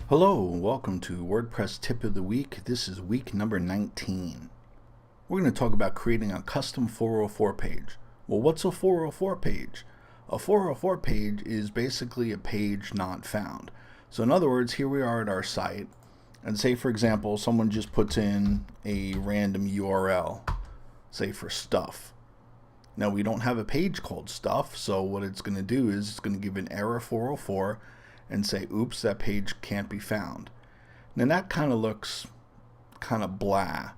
Hello, and welcome to WordPress Tip of the Week. This is week number 19. We're going to talk about creating a custom 404 page. Well, what's a 404 page? A 404 page is basically a page not found. So in other words, here we are at our site, and say for example, someone just puts in a random URL, say for stuff. Now we don't have a page called stuff, so what it's going to do is it's going to give an error 404 and say, oops, that page can't be found. Now that kind of looks kind of blah.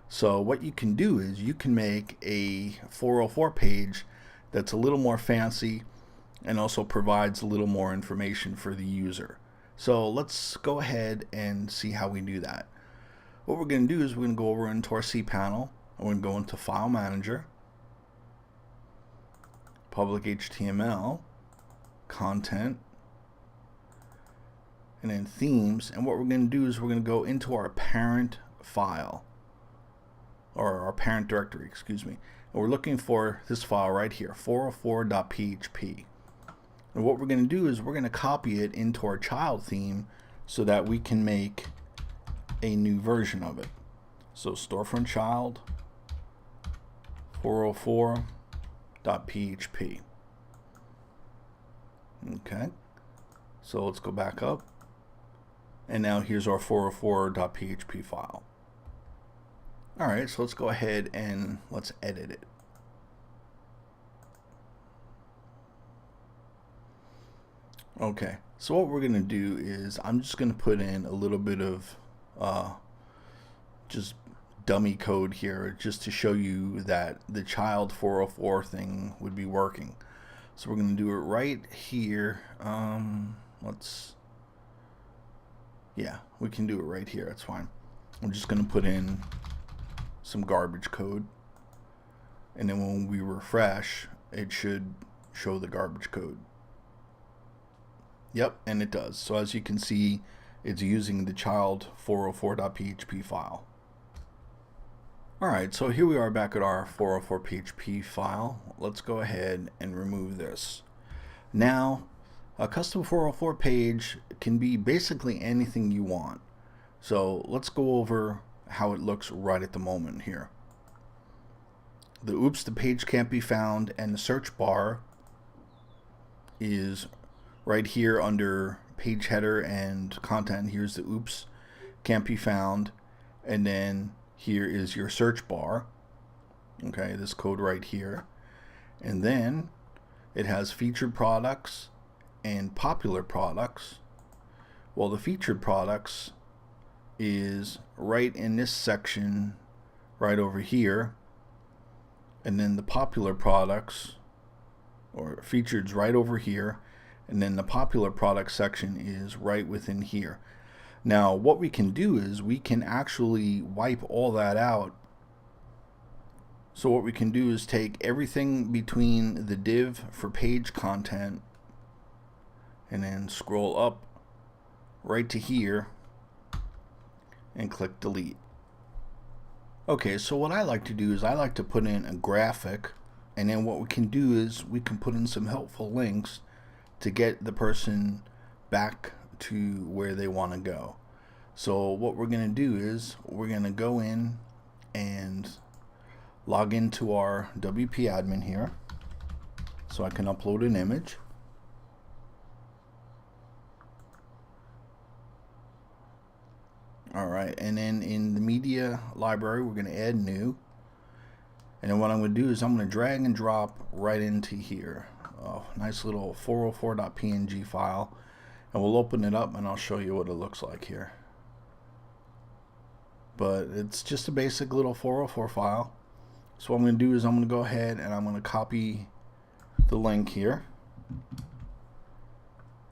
So what you can do is you can make a 404 page that's a little more fancy and also provides a little more information for the user. So let's go ahead and see how we do that. What we're going to do is we're going to go over into our cPanel, and we're going to go into File Manager, Public HTML, Content, and then Themes. And what we're going to do is we're going to go into our parent file, or our parent directory, excuse me. And we're looking for this file right here, 404.php. And what we're going to do is we're going to copy it into our child theme so that we can make a new version of it. So storefront child 404.php. Okay, so let's go back up, and now here's our 404.php file. Alright, so let's go ahead and let's edit it. Okay, so what we're going to do is I'm just going to put in a little bit of just dummy code here just to show you that the child 404 thing would be working. So we're going to do it right here. Yeah, we can do it right here. That's fine. I'm just going to put in some garbage code, and then when we refresh, it should show the garbage code. Yep, and it does. So as you can see, it's using the child 404.php file. Alright, so here we are back at our 404.php file. Let's go ahead and remove this. Now, a custom 404 page can be basically anything you want. So let's go over how it looks right at the moment here. The oops, the page can't be found, and the search bar is right here under page header and content. Here's the oops, can't be found, and then here is your search bar. Okay, this code right here. And then it has featured products and popular products. Well, the featured products is right in this section right over here, and then the popular products or featured's right over here, and then the popular product section is right within here. Now what we can do is we can actually wipe all that out. So what we can do is take everything between the div for page content and then scroll up right to here and click delete. Okay, so what I like to do is I like to put in a graphic, and then what we can do is we can put in some helpful links to get the person back to where they want to go. So what we're going to do is we're going to go in and log into our WP admin here so I can upload an image. Alright, and then in the media library we're going to add new, and then what I'm going to do is I'm going to drag and drop right into here. Oh, nice little 404.png file, and we'll open it up and I'll show you what it looks like here. But it's just a basic little 404 file. So what I'm going to do is I'm going to go ahead and I'm going to copy the link here.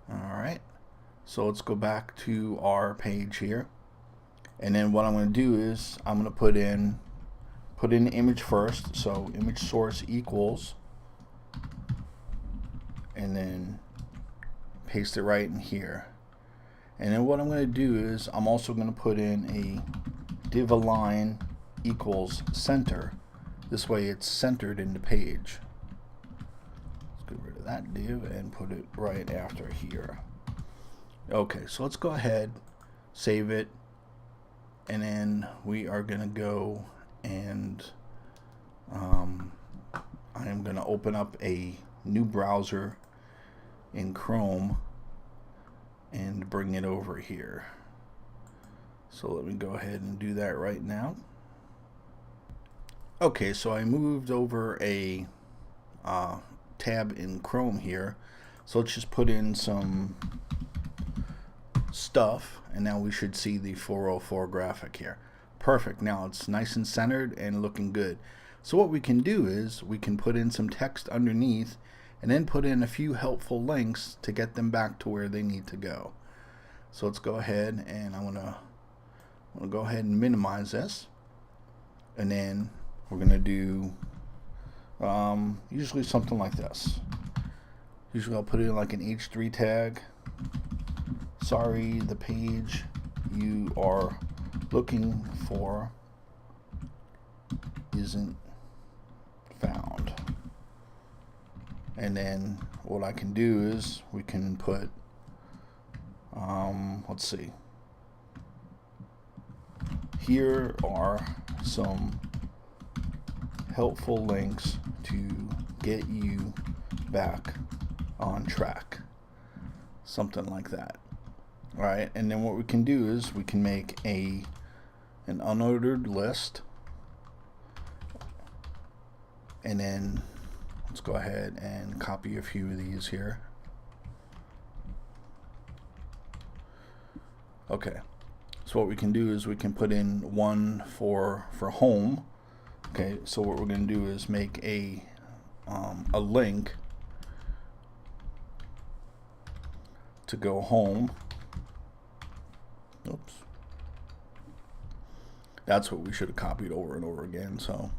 Alright, so let's go back to our page here, and then what I'm going to do is I'm going to put in image first. So image source equals, and then paste it right in here. And then what I'm going to do is I'm also going to put in a div align equals center. This way it's centered in the page. Let's get rid of that div and put it right after here. Okay, so let's go ahead save it, and then we are going to go and I am going to open up a new browser in Chrome and bring it over here. So let me go ahead and do that right now. Okay, so I moved over a tab in Chrome here. So let's just put in some stuff, and now we should see the 404 graphic here. Perfect. Now it's nice and centered and looking good. So what we can do is we can put in some text underneath and then put in a few helpful links to get them back to where they need to go. So let's go ahead, and I'm gonna go ahead and minimize this, and then we're gonna do usually something like this. Usually I'll put in like an H3 tag. Sorry, the page you are looking for isn't found. And then what I can do is we can put let's see, here are some helpful links to get you back on track, something like that. All right, and then what we can do is we can make an unordered list, and then let's go ahead and copy a few of these here. Okay, so what we can do is we can put in one for home. Okay, so what we're going to do is make a link to go home. Oops. That's what we should have copied over and over again, so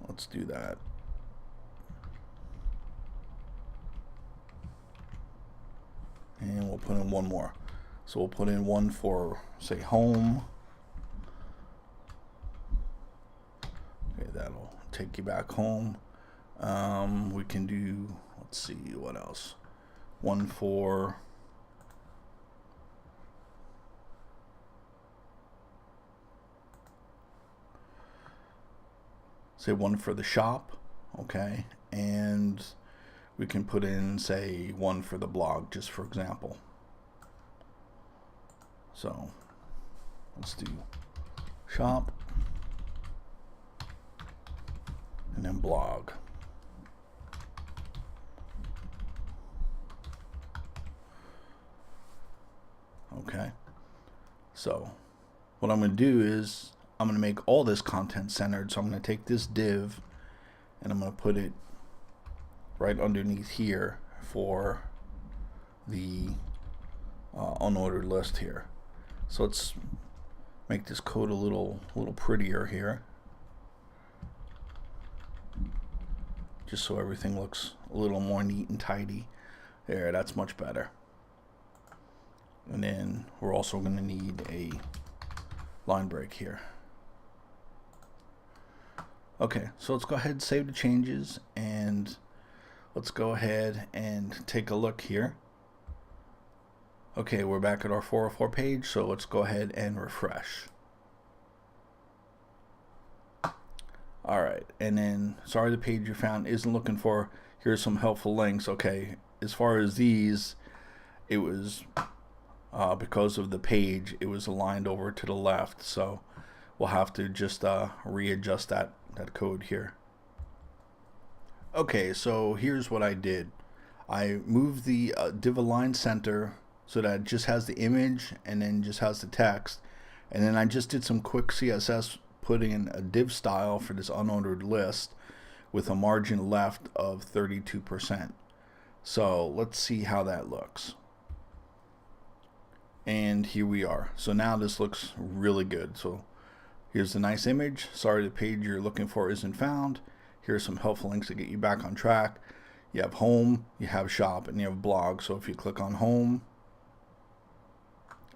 let's do that. And we'll put in one more. So we'll put in one for, say, home. Okay, that'll take you back home. We can do, let's see, what else? One for one for the shop, okay, and we can put in, say, one for the blog, just for example. So let's do shop and then blog. Okay, so what I'm going to do is I'm going to make all this content centered. So I'm going to take this div and I'm going to put it right underneath here for the unordered list here. So let's make this code a little prettier here, just so everything looks a little more neat and tidy. There, that's much better. And then we're also going to need a line break here. Okay, so let's go ahead and save the changes, and let's go ahead and take a look here. Okay, we're back at our 404 page, so let's go ahead and refresh. Alright, and then, sorry, the page you found isn't looking for, here's some helpful links. Okay, as far as these, it was because of the page, it was aligned over to the left, so we'll have to just readjust that code here. Okay, so here's what I did. I moved the div align center so that it just has the image and then just has the text, and then I just did some quick CSS, putting in a div style for this unordered list with a margin left of 32%. So let's see how that looks. And here we are. So now this looks really good. So here's the nice image. Sorry, the page you're looking for isn't found. Here's some helpful links to get you back on track. You have home, you have shop, and you have blog. So if you click on home,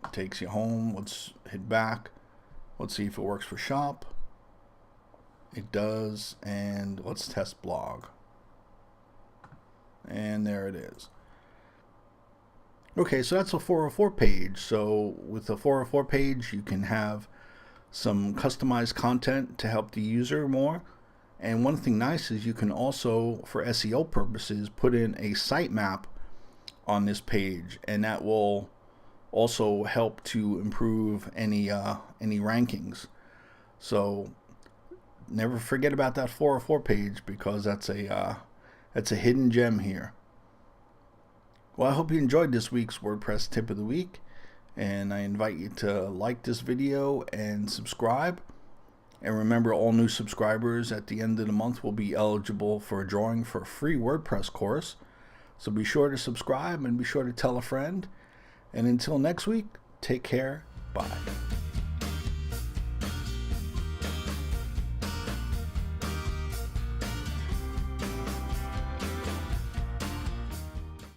it takes you home. Let's hit back. Let's see if it works for shop. It does. And let's test blog. And there it is. Okay, so that's a 404 page. So with the 404 page, you can have some customized content to help the user more. And one thing nice is you can also, for SEO purposes, put in a sitemap on this page, and that will also help to improve any rankings. So never forget about that 404 page, because that's a hidden gem here. Well, I hope you enjoyed this week's WordPress tip of the week, and I invite you to like this video and subscribe. And remember, all new subscribers at the end of the month will be eligible for a drawing for a free WordPress course. So be sure to subscribe and be sure to tell a friend. And until next week, take care. Bye.